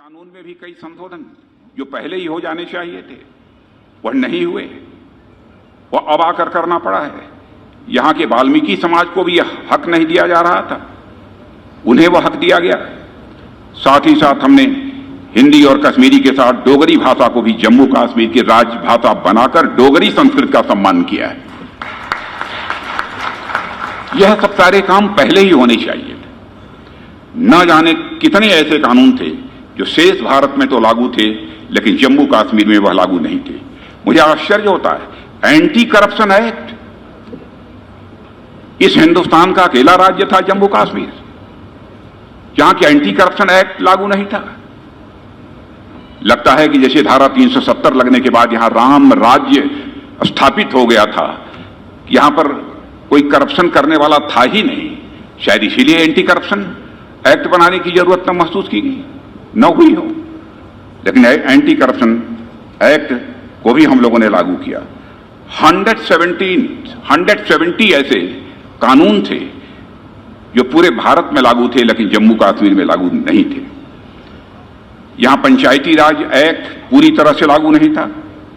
कानून में भी कई संशोधन जो पहले ही हो जाने चाहिए थे वह नहीं हुए, वह अब आकर करना पड़ा है। यहां के वाल्मीकि समाज को भी यह हक नहीं दिया जा रहा था, उन्हें वह हक दिया गया। साथ ही साथ हमने हिंदी और कश्मीरी के साथ डोगरी भाषा को भी जम्मू कश्मीर की राजभाषा बनाकर डोगरी संस्कृत का सम्मान किया है। यह सब सारे काम पहले ही होने चाहिए थे। न जाने कितने ऐसे कानून थे जो शेष भारत में तो लागू थे लेकिन जम्मू कश्मीर में वह लागू नहीं थे। मुझे आश्चर्य होता है, एंटी करप्शन एक्ट इस हिंदुस्तान का अकेला राज्य था जम्मू कश्मीर जहां कि एंटी करप्शन एक्ट लागू नहीं था। लगता है कि जैसे धारा 370 लगने के बाद यहां राम राज्य स्थापित हो गया था, यहां पर कोई करप्शन करने वाला था ही नहीं, शायद इसीलिए एंटी करप्शन एक्ट बनाने की जरूरत न महसूस की गई, न हुई हो। लेकिन एंटी करप्शन एक्ट को भी हम लोगों ने लागू किया। 170 ऐसे कानून थे जो पूरे भारत में लागू थे लेकिन जम्मू कश्मीर में लागू नहीं थे। यहां पंचायती राज एक्ट पूरी तरह से लागू नहीं था।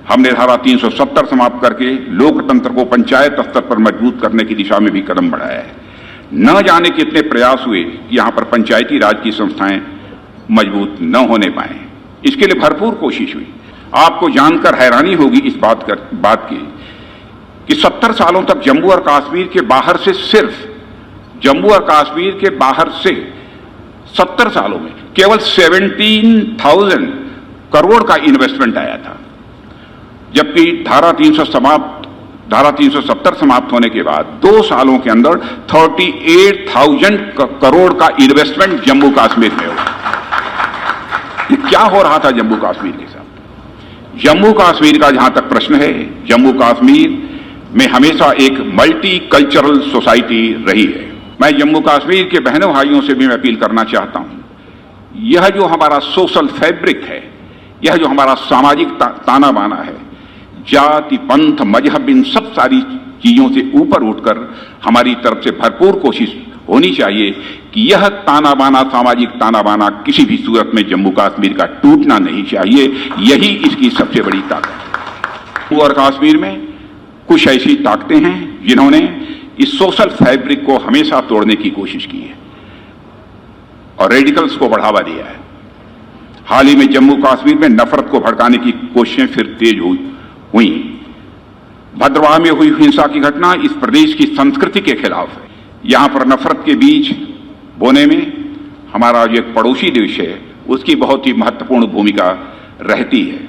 हमने धारा 370 समाप्त करके लोकतंत्र को पंचायत स्तर पर मजबूत करने की दिशा में भी कदम बढ़ाया है। न जाने कितने प्रयास हुए कि यहां पर पंचायती राज की संस्थाएं मजबूत न होने पाए, इसके लिए भरपूर कोशिश हुई। आपको जानकर हैरानी होगी इस बात की कि 70 सालों तक जम्मू और कश्मीर के बाहर से, सिर्फ जम्मू और कश्मीर के बाहर से 70 सालों में केवल 17,000 करोड़ का इन्वेस्टमेंट आया था, जबकि धारा 370 समाप्त होने के बाद 2 सालों के अंदर 38,000 करोड़ का इन्वेस्टमेंट जम्मू कश्मीर में हुआ। ये क्या हो रहा था जम्मू कश्मीर के साथ? जम्मू कश्मीर का जहां तक प्रश्न है, जम्मू कश्मीर में हमेशा एक मल्टी कल्चरल सोसाइटी रही है। मैं जम्मू कश्मीर के बहनों भाइयों से भी मैं अपील करना चाहता हूं, यह जो हमारा सोशल फैब्रिक है, यह जो हमारा सामाजिक ताना बाना है, जाति पंथ मजहब, इन सब सारी चीजों से ऊपर उठकर हमारी तरफ से भरपूर कोशिश होनी चाहिए कि यह ताना बाना, सामाजिक ताना बाना किसी भी सूरत में जम्मू कश्मीर का टूटना नहीं चाहिए। यही इसकी सबसे बड़ी ताकत है। जम्मू और कश्मीर में कुछ ऐसी ताकतें हैं जिन्होंने इस सोशल फैब्रिक को हमेशा तोड़ने की कोशिश की है और रेडिकल्स को बढ़ावा दिया है। हाल ही में जम्मू कश्मीर में नफरत को भड़काने की कोशिशें फिर तेज हुई। भद्रवाह में हुई हिंसा की घटना इस प्रदेश की संस्कृति के खिलाफ है। यहां पर नफरत के बीज बोने में हमारा जो एक पड़ोसी देश है उसकी बहुत ही महत्वपूर्ण भूमिका रहती है।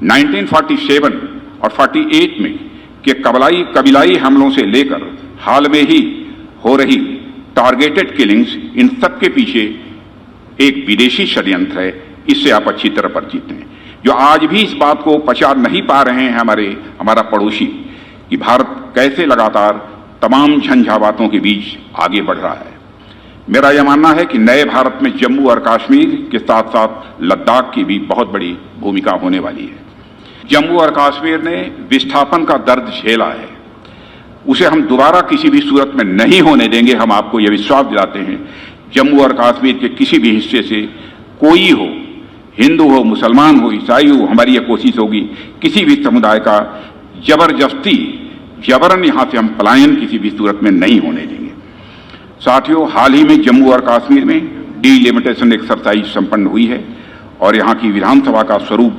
1947 और 48 में के कबीलाई हमलों से लेकर हाल में ही हो रही टारगेटेड किलिंग्स, इन सब के पीछे एक विदेशी षड्यंत्र है। इससे आप अच्छी तरह परिचित हैं, जो आज भी इस बात को पचा नहीं पा रहे हैं हमारा पड़ोसी, कि भारत कैसे लगातार तमाम झंझावातों के बीच आगे बढ़ रहा है। मेरा यह मानना है कि नए भारत में जम्मू और कश्मीर के साथ साथ लद्दाख की भी बहुत बड़ी भूमिका होने वाली है। जम्मू और कश्मीर ने विस्थापन का दर्द झेला है, उसे हम दोबारा किसी भी सूरत में नहीं होने देंगे। हम आपको यह विश्वास दिलाते हैं, जम्मू और कश्मीर के किसी भी हिस्से से कोई हो, हिंदू हो, मुसलमान हो, ईसाई हो, हमारी यह कोशिश होगी किसी भी समुदाय का जबरन यहां से हम पलायन किसी भी सूरत में नहीं होने देंगे। साथियों, हाल ही में जम्मू और कश्मीर में डीलिमिटेशन एक्सरसाइज संपन्न हुई है और यहां की विधानसभा का स्वरूप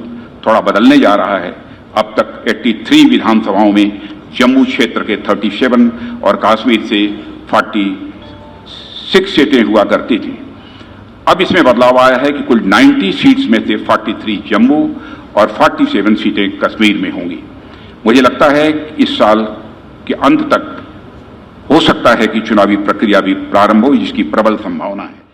थोड़ा बदलने जा रहा है। अब तक 83 विधानसभाओं में जम्मू क्षेत्र के 37 और कश्मीर से 46 सीटें हुआ करती थी। अब इसमें बदलाव आया है कि कुल 90 सीट्स में से 43 जम्मू और 47 सीटें कश्मीर में होंगी। मुझे लगता है कि इस साल के अंत तक हो सकता है कि चुनावी प्रक्रिया भी प्रारंभ हो, जिसकी प्रबल संभावना है।